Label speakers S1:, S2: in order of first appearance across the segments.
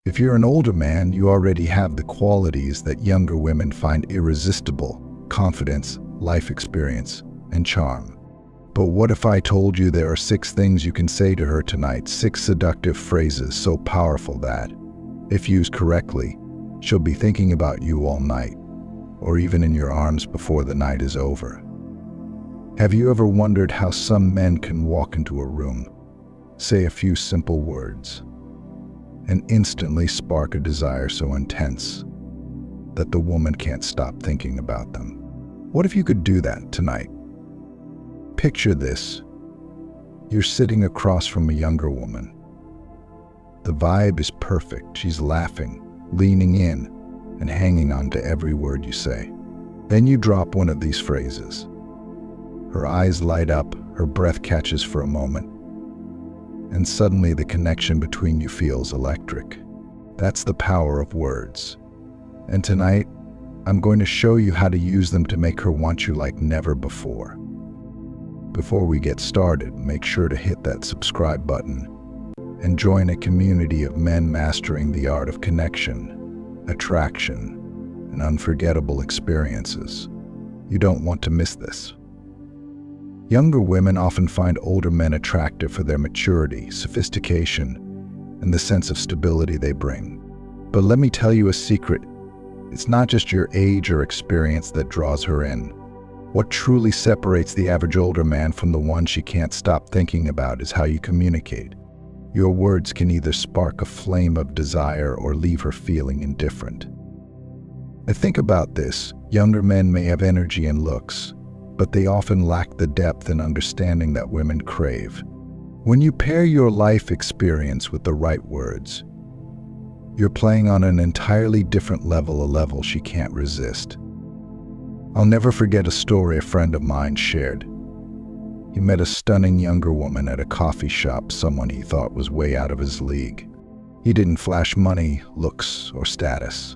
S1: If you're an older man, you already have the qualities that younger women find irresistible: confidence, life experience, and charm. But what if I told you there are 6 things you can say to her tonight, 6 seductive phrases so powerful that, if used correctly, she'll be thinking about you all night, or even in your arms before the night is over? Have you ever wondered how some men can walk into a room, say a few simple words, and instantly spark a desire so intense that the woman can't stop thinking about them? What if you could do that tonight? Picture this. You're sitting across from a younger woman. The vibe is perfect. She's laughing, leaning in, and hanging on to every word you say. Then you drop one of these phrases. Her eyes light up, her breath catches for a moment, and suddenly the connection between you feels electric. That's the power of words. And tonight, I'm going to show you how to use them to make her want you like never before. Before we get started, make sure to hit that subscribe button and join a community of men mastering the art of connection, attraction, and unforgettable experiences. You don't want to miss this. Younger women often find older men attractive for their maturity, sophistication, and the sense of stability they bring. But let me tell you a secret. It's not just your age or experience that draws her in. What truly separates the average older man from the one she can't stop thinking about is how you communicate. Your words can either spark a flame of desire or leave her feeling indifferent. I think about this. Younger men may have energy and looks, but they often lack the depth and understanding that women crave. When you pair your life experience with the right words, you're playing on an entirely different level, a level she can't resist. I'll never forget a story a friend of mine shared. He met a stunning younger woman at a coffee shop, someone he thought was way out of his league. He didn't flash money, looks, or status.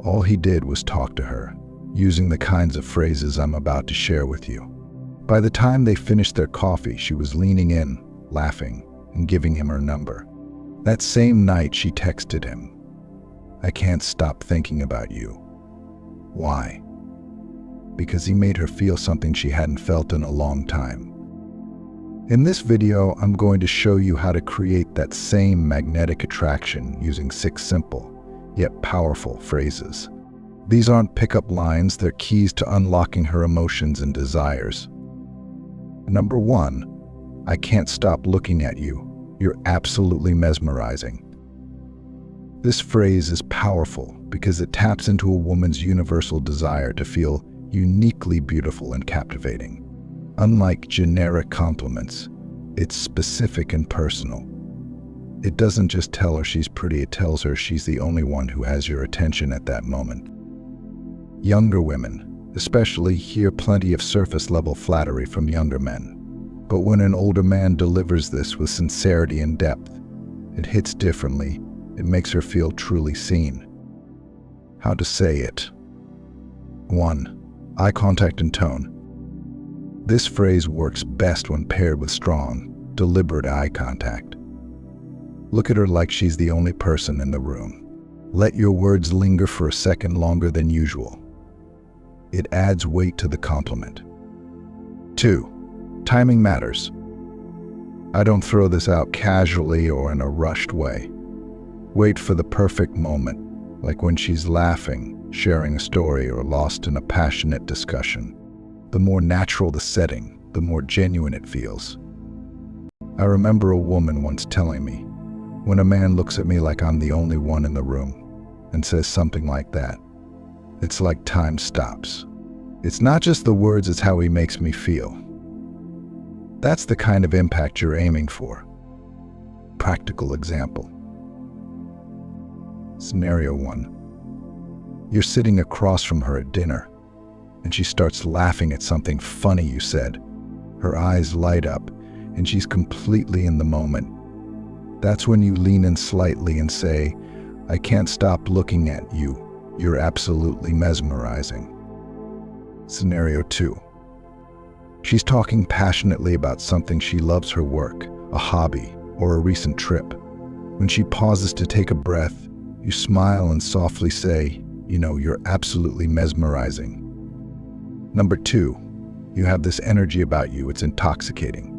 S1: All he did was talk to her, using the kinds of phrases I'm about to share with you. By the time they finished their coffee, she was leaning in, laughing, and giving him her number. That same night, she texted him, "I can't stop thinking about you." Why? Because he made her feel something she hadn't felt in a long time. In this video, I'm going to show you how to create that same magnetic attraction using 6 simple, yet powerful phrases. These aren't pickup lines, they're keys to unlocking her emotions and desires. Number 1, I can't stop looking at you. You're absolutely mesmerizing. This phrase is powerful because it taps into a woman's universal desire to feel uniquely beautiful and captivating. Unlike generic compliments, it's specific and personal. It doesn't just tell her she's pretty, it tells her she's the only one who has your attention at that moment. Younger women, especially, hear plenty of surface-level flattery from younger men. But when an older man delivers this with sincerity and depth, it hits differently. It makes her feel truly seen. How to say it. 1. Eye contact and tone. This phrase works best when paired with strong, deliberate eye contact. Look at her like she's the only person in the room. Let your words linger for a second longer than usual. It adds weight to the compliment. 2. Timing matters. I don't throw this out casually or in a rushed way. Wait for the perfect moment, like when she's laughing, sharing a story, or lost in a passionate discussion. The more natural the setting, the more genuine it feels. I remember a woman once telling me, when a man looks at me like I'm the only one in the room and says something like that, it's like time stops. It's not just the words, it's how he makes me feel. That's the kind of impact you're aiming for. Practical example. Scenario 1. You're sitting across from her at dinner, and she starts laughing at something funny you said. Her eyes light up, and she's completely in the moment. That's when you lean in slightly and say, "I can't stop looking at you. You're absolutely mesmerizing." Scenario 2. She's talking passionately about something she loves, her work, a hobby, or a recent trip. When she pauses to take a breath, you smile and softly say, you're absolutely mesmerizing. Number 2, you have this energy about you, it's intoxicating.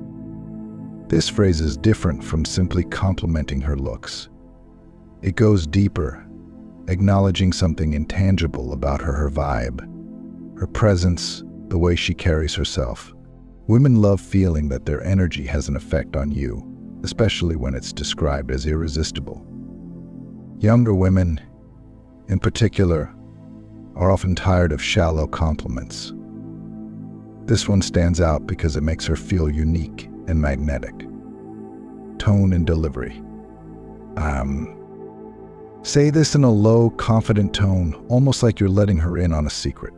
S1: This phrase is different from simply complimenting her looks. It goes deeper, acknowledging something intangible about her vibe, her presence, the way she carries herself. Women love feeling that their energy has an effect on you, especially when it's described as irresistible. Younger women, in particular, are often tired of shallow compliments. This one stands out because it makes her feel unique and magnetic. Tone and delivery. Say this in a low, confident tone, almost like you're letting her in on a secret.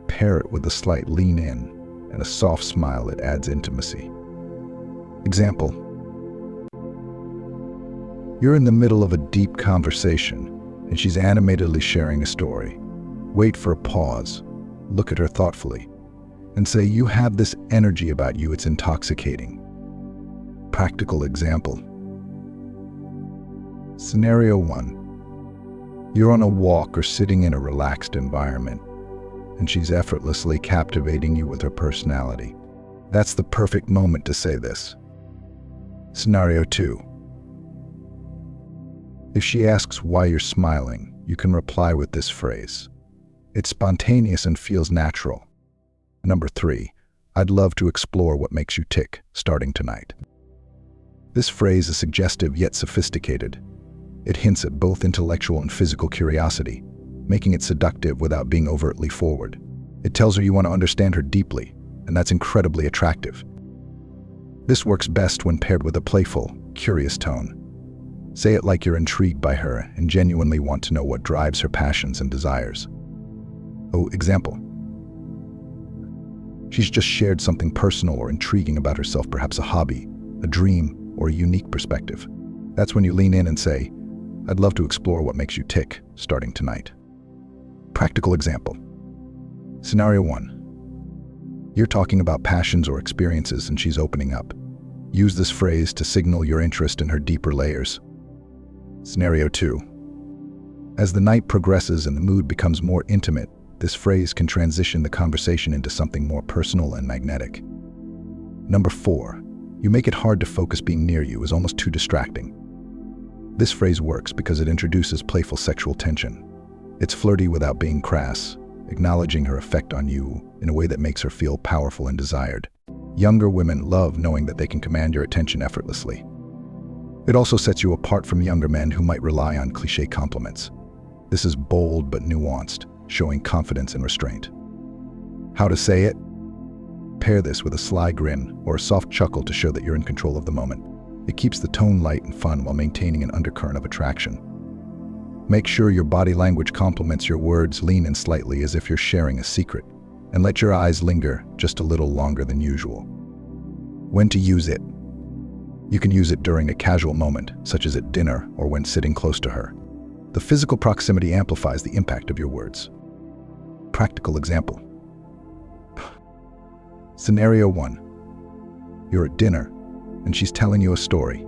S1: Pair it with a slight lean in and a soft smile that adds intimacy. Example: you're in the middle of a deep conversation, and she's animatedly sharing a story. Wait for a pause, look at her thoughtfully, and say, you have this energy about you, it's intoxicating. Practical example. Scenario 1. You're on a walk or sitting in a relaxed environment, and she's effortlessly captivating you with her personality. That's the perfect moment to say this. Scenario 2. If she asks why you're smiling, you can reply with this phrase. It's spontaneous and feels natural. Number 3, I'd love to explore what makes you tick, starting tonight. This phrase is suggestive yet sophisticated. It hints at both intellectual and physical curiosity, making it seductive without being overtly forward. It tells her you want to understand her deeply, and that's incredibly attractive. This works best when paired with a playful, curious tone. Say it like you're intrigued by her and genuinely want to know what drives her passions and desires. Example. She's just shared something personal or intriguing about herself, perhaps a hobby, a dream, or a unique perspective. That's when you lean in and say, I'd love to explore what makes you tick, starting tonight. Practical example. Scenario 1. You're talking about passions or experiences and she's opening up. Use this phrase to signal your interest in her deeper layers. Scenario 2. As the night progresses and the mood becomes more intimate, this phrase can transition the conversation into something more personal and magnetic. Number 4. You make it hard to focus. Being near you is almost too distracting. This phrase works because it introduces playful sexual tension. It's flirty without being crass, acknowledging her effect on you in a way that makes her feel powerful and desired. Younger women love knowing that they can command your attention effortlessly. It also sets you apart from younger men who might rely on cliché compliments. This is bold but nuanced, showing confidence and restraint. How to say it? Pair this with a sly grin or a soft chuckle to show that you're in control of the moment. It keeps the tone light and fun while maintaining an undercurrent of attraction. Make sure your body language complements your words. Lean in slightly as if you're sharing a secret, and let your eyes linger just a little longer than usual. When to use it? You can use it during a casual moment, such as at dinner or when sitting close to her. The physical proximity amplifies the impact of your words. Practical example. Scenario 1. You're at dinner, and she's telling you a story.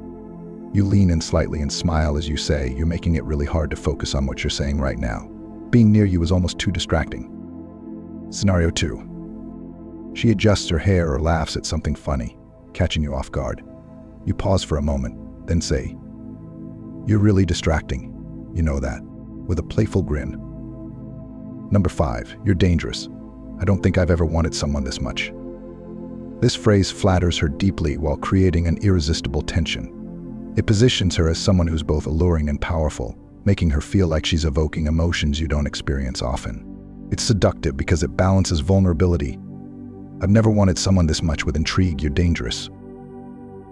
S1: You lean in slightly and smile as you say, you're making it really hard to focus on what you're saying right now. Being near you is almost too distracting. Scenario 2. She adjusts her hair or laughs at something funny, catching you off guard. You pause for a moment, then say, you're really distracting. You know that, with a playful grin. Number 5. You're dangerous. I don't think I've ever wanted someone this much. This phrase flatters her deeply while creating an irresistible tension. It positions her as someone who's both alluring and powerful, making her feel like she's evoking emotions you don't experience often. It's seductive because it balances vulnerability. I've never wanted someone this much with intrigue. You're dangerous.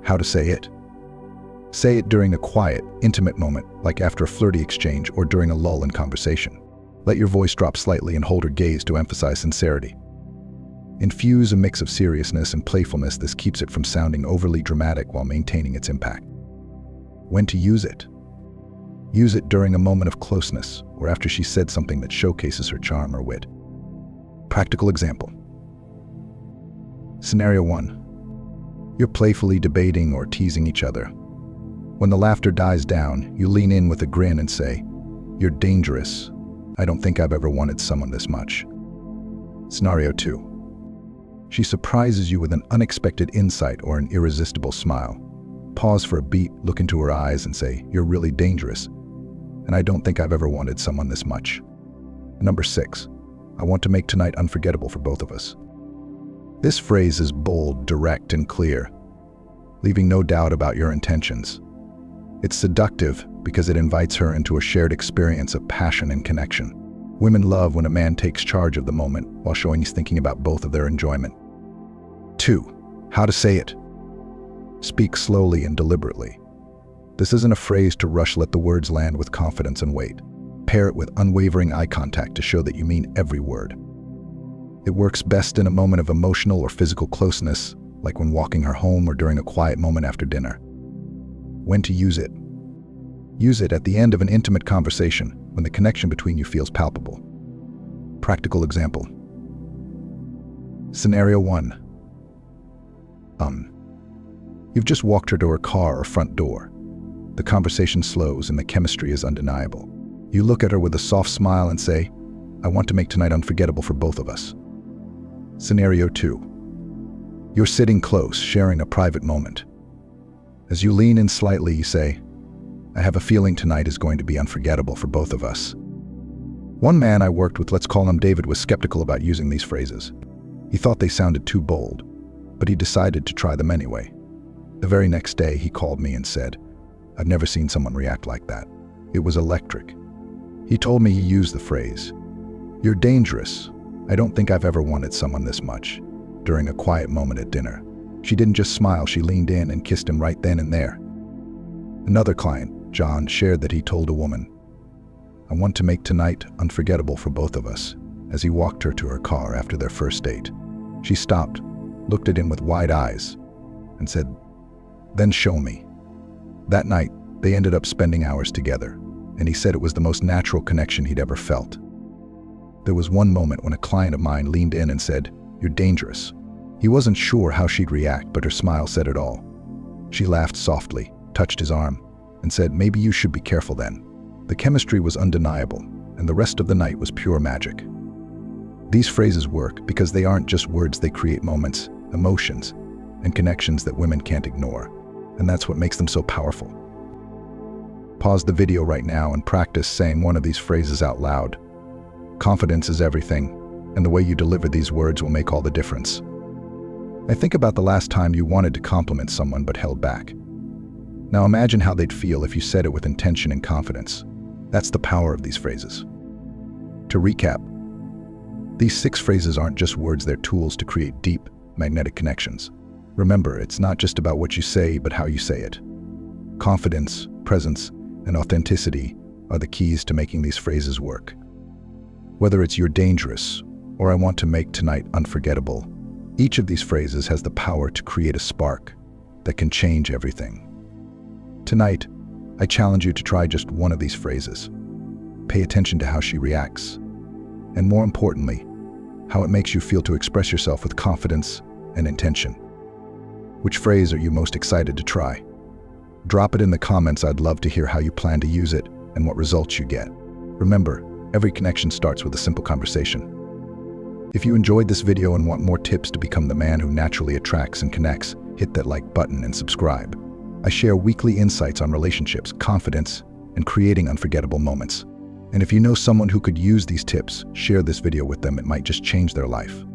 S1: How to say it? Say it during a quiet, intimate moment, like after a flirty exchange or during a lull in conversation. Let your voice drop slightly and hold her gaze to emphasize sincerity. Infuse a mix of seriousness and playfulness. This keeps it from sounding overly dramatic while maintaining its impact. When to use it? Use it during a moment of closeness or after she said something that showcases her charm or wit. Practical example. Scenario 1. You're playfully debating or teasing each other. When the laughter dies down, you lean in with a grin and say, "You're dangerous. I don't think I've ever wanted someone this much." Scenario 2. She surprises you with an unexpected insight or an irresistible smile. Pause for a beat, look into her eyes and say, "You're really dangerous, and I don't think I've ever wanted someone this much." Number 6. I want to make tonight unforgettable for both of us. This phrase is bold, direct, and clear, leaving no doubt about your intentions. It's seductive because it invites her into a shared experience of passion and connection. Women love when a man takes charge of the moment while showing he's thinking about both of their enjoyment. 2. How to say it. Speak slowly and deliberately. This isn't a phrase to rush, let the words land with confidence and weight. Pair it with unwavering eye contact to show that you mean every word. It works best in a moment of emotional or physical closeness, like when walking her home or during a quiet moment after dinner. When to use it. Use it at the end of an intimate conversation when the connection between you feels palpable. Practical example. Scenario 1. You've just walked her to her car or front door. The conversation slows and the chemistry is undeniable. You look at her with a soft smile and say, "I want to make tonight unforgettable for both of us." Scenario 2. You're sitting close, sharing a private moment. As you lean in slightly, you say, "I have a feeling tonight is going to be unforgettable for both of us." One man I worked with, let's call him David, was skeptical about using these phrases. He thought they sounded too bold, but he decided to try them anyway. The very next day, he called me and said, "I've never seen someone react like that. It was electric." He told me he used the phrase, "You're dangerous. I don't think I've ever wanted someone this much," during a quiet moment at dinner. She didn't just smile, she leaned in and kissed him right then and there. Another client, John, shared that he told a woman, "I want to make tonight unforgettable for both of us," as he walked her to her car after their first date. She stopped, looked at him with wide eyes, and said, "Then show me." That night, they ended up spending hours together, and he said it was the most natural connection he'd ever felt. There was one moment when a client of mine leaned in and said, "You're dangerous." He wasn't sure how she'd react, but her smile said it all. She laughed softly, touched his arm, and said, "Maybe you should be careful then." The chemistry was undeniable, and the rest of the night was pure magic. These phrases work because they aren't just words, they create moments, emotions, and connections that women can't ignore. And that's what makes them so powerful. Pause the video right now and practice saying one of these phrases out loud. Confidence is everything, and the way you deliver these words will make all the difference. Now think about the last time you wanted to compliment someone but held back. Now imagine how they'd feel if you said it with intention and confidence. That's the power of these phrases. To recap, these 6 phrases aren't just words, they're tools to create deep, magnetic connections. Remember, it's not just about what you say, but how you say it. Confidence, presence, and authenticity are the keys to making these phrases work. Whether it's "you're dangerous" or "I want to make tonight unforgettable," each of these phrases has the power to create a spark that can change everything. Tonight, I challenge you to try just one of these phrases. Pay attention to how she reacts, and more importantly, how it makes you feel to express yourself with confidence and intention. Which phrase are you most excited to try? Drop it in the comments. I'd love to hear how you plan to use it and what results you get. Remember, every connection starts with a simple conversation. If you enjoyed this video and want more tips to become the man who naturally attracts and connects, hit that like button and subscribe. I share weekly insights on relationships, confidence, and creating unforgettable moments. And if you know someone who could use these tips, share this video with them. It might just change their life.